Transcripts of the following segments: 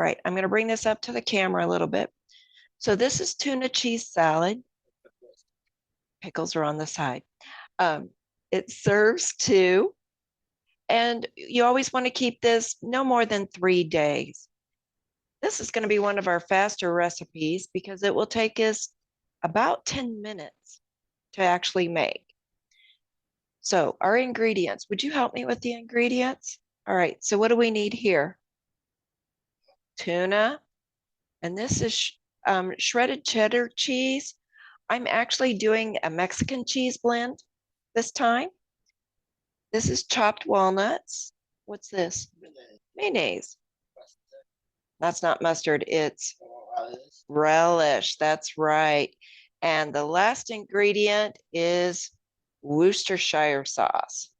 All right, I'm going to bring this up to the camera a little bit. So this is tuna cheese salad. Pickles are on the side. It serves two, and you always want to keep this no more than 3 days. This is going to be one of our faster recipes because it will take us about 10 minutes to actually make. So our ingredients, would you help me with the ingredients? All right, so what do we need here? Tuna, and this is shredded cheddar cheese. I'm actually doing a Mexican cheese blend this time. This is chopped walnuts. What's this? Mayonnaise. That's not mustard, it's relish. That's right. And the last ingredient is Worcestershire sauce.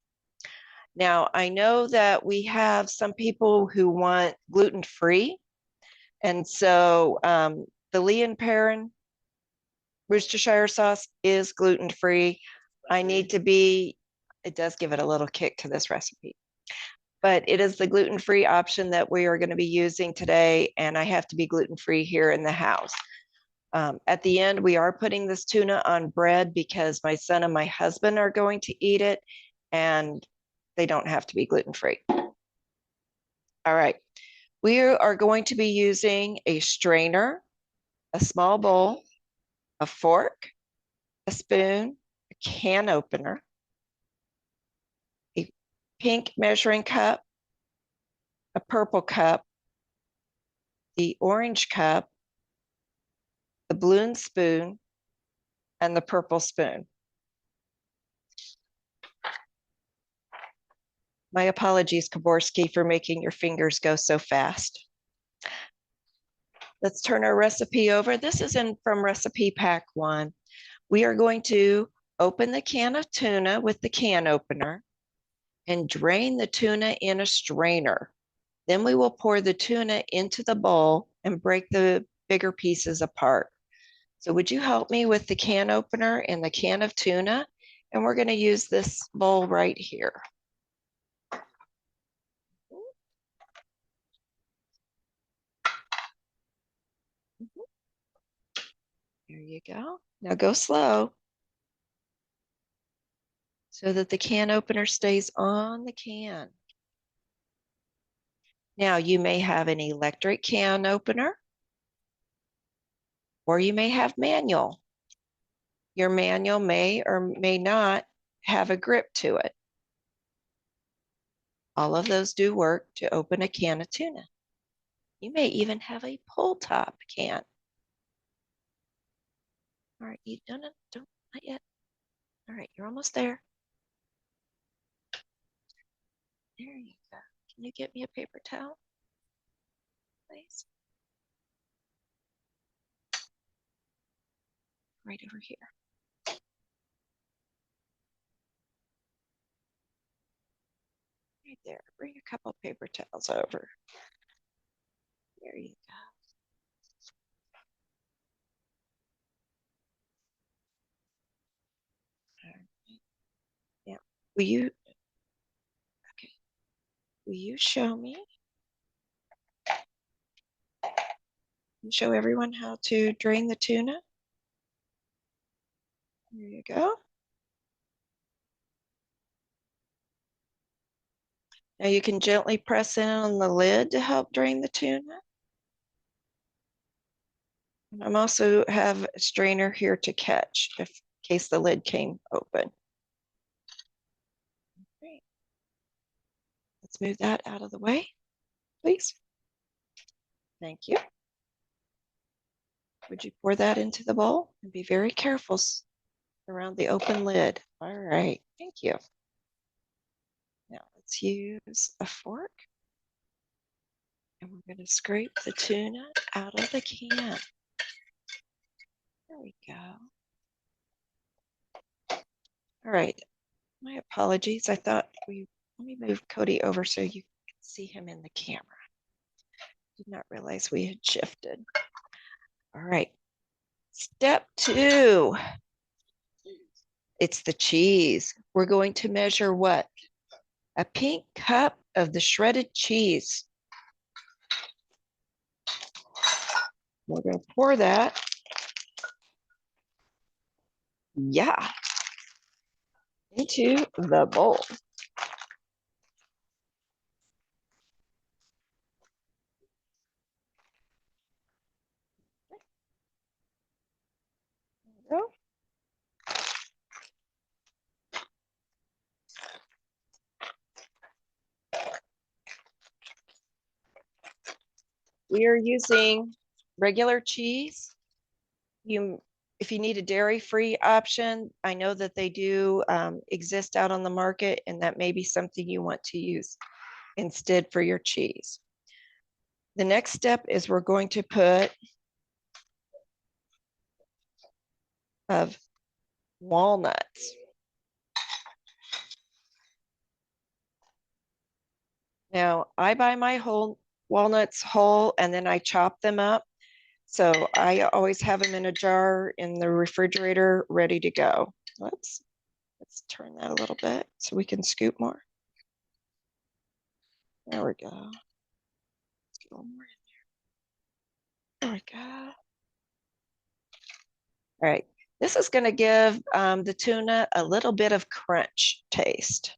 Now, I know that we have some people who want gluten-free. And so the Lee and Perrin Worcestershire sauce is gluten-free. I need to be, it does give it a little kick to this recipe, but it is the gluten-free option that we are going to be using today. And I have to be gluten-free here in the house. At the end, we are putting this tuna on bread because my son and my husband are going to eat it and they don't have to be gluten-free. All right. We are going to be using a strainer, a small bowl, a fork, a spoon, a can opener, a pink measuring cup, a purple cup, the orange cup, the blue spoon, and the purple spoon. My apologies, Kaborski, for making your fingers go so fast. Let's turn our recipe over. This is from recipe pack 1. We are going to open the can of tuna with the can opener and drain the tuna in a strainer. Then we will pour the tuna into the bowl and break the bigger pieces apart. So would you help me with the can opener and the can of tuna? And we're going to use this bowl right here. There you go. Now go slow so that the can opener stays on the can. Now you may have an electric can opener or you may have manual. Your manual may or may not have a grip to it. All of those do work to open a can of tuna. You may even have a pull top can. All right, you don't, not yet. All right, you're almost there. There you go. Can you get me a paper towel, please? Right over here. Right there. Bring a couple paper towels over. There you go. All right. Yeah. Will you? Okay. Will you show me? And show everyone how to drain the tuna. There you go. Now you can gently press in on the lid to help drain the tuna. And I'm also have a strainer here to catch if in case the lid came open. Great. Let's move that out of the way, please. Thank you. Would you pour that into the bowl and be very careful around the open lid? All right, thank you. Now let's use a fork and we're going to scrape the tuna out of the can. There we go. All right, my apologies. I thought let me move Cody over so you can see him in the camera. Did not realize we had shifted. All right, step 2. It's the cheese. We're going to measure what? A pink cup of the shredded cheese. We're going to pour that. Yeah. Into the bowl. There we go. We are using regular cheese. If you need a dairy-free option, I know that they do exist out on the market, and that may be something you want to use instead for your cheese. The next step is we're going to put of walnuts. Now, I buy my whole walnuts whole and then I chop them up. So I always have them in a jar in the refrigerator ready to go. Whoops. Let's turn that a little bit so we can scoop more. There we go. Let's get a little more in there. There we go. All right. This is going to give the tuna a little bit of crunch taste.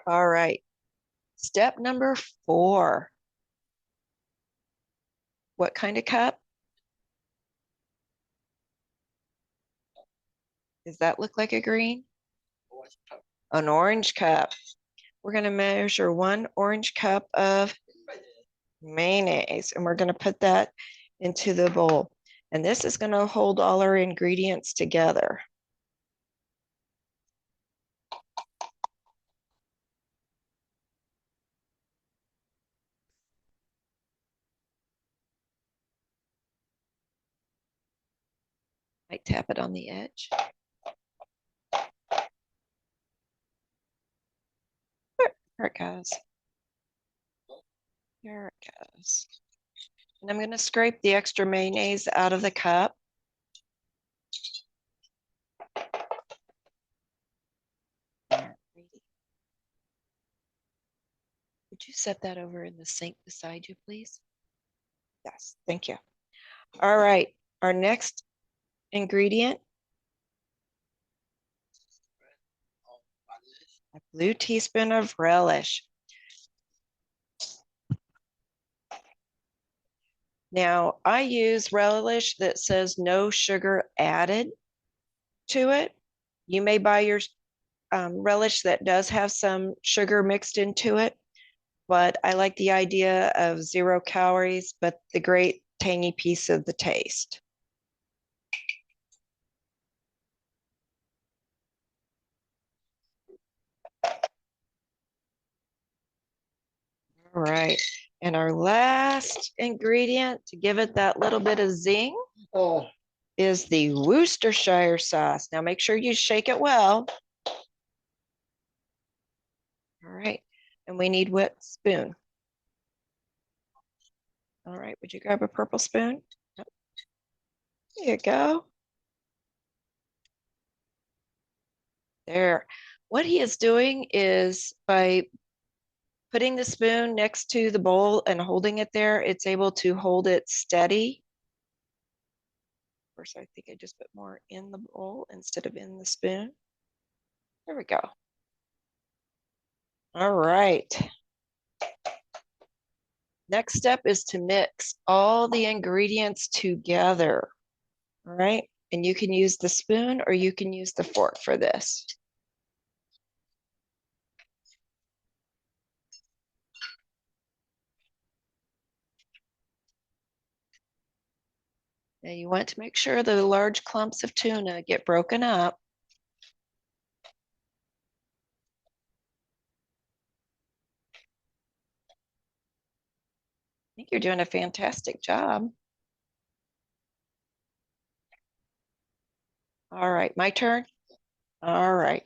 All right. Step number 4. What kind of cup? Does that look like a green? An orange cup. We're going to measure 1 orange cup of mayonnaise, and we're going to put that into the bowl. And this is going to hold all our ingredients together. I tap it on the edge. There it goes. There it goes. And I'm going to scrape the extra mayonnaise out of the cup. Would you set that over in the sink beside you, please? Yes, thank you. All right, our next ingredient, a blue teaspoon of relish. Now, I use relish that says no sugar added to it. You may buy your relish that does have some sugar mixed into it, but I like the idea of 0 calories, but the great tangy piece of the taste. All right. And our last ingredient to give it that little bit of zing is the Worcestershire sauce. Now make sure you shake it well. All right. And we need wet spoon. All right. Would you grab a purple spoon? There you go. There. What he is doing is by putting the spoon next to the bowl and holding it there, it's able to hold it steady. Of course, I think I just put more in the bowl instead of in the spoon. There we go. All right. Next step is to mix all the ingredients together. All right. And you can use the spoon or you can use the fork for this. Now you want to make sure the large clumps of tuna get broken up. I think you're doing a fantastic job. All right, my turn. All right.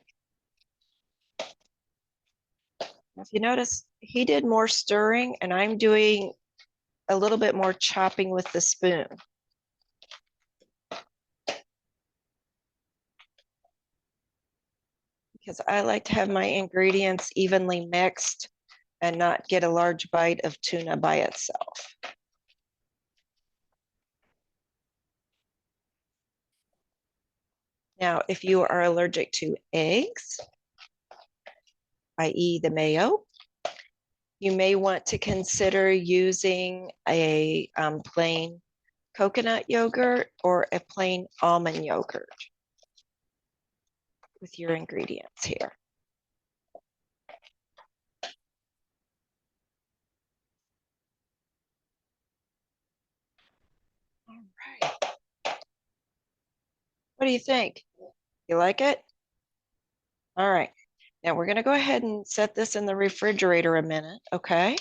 If you notice, he did more stirring and I'm doing a little bit more chopping with the spoon. Because I like to have my ingredients evenly mixed and not get a large bite of tuna by itself. Now, if you are allergic to eggs, i.e. the mayo, you may want to consider using a plain coconut yogurt or a plain almond yogurt with your ingredients here. All right. What do you think? You like it? All right. Now we're going to go ahead and set this in the refrigerator a minute, okay?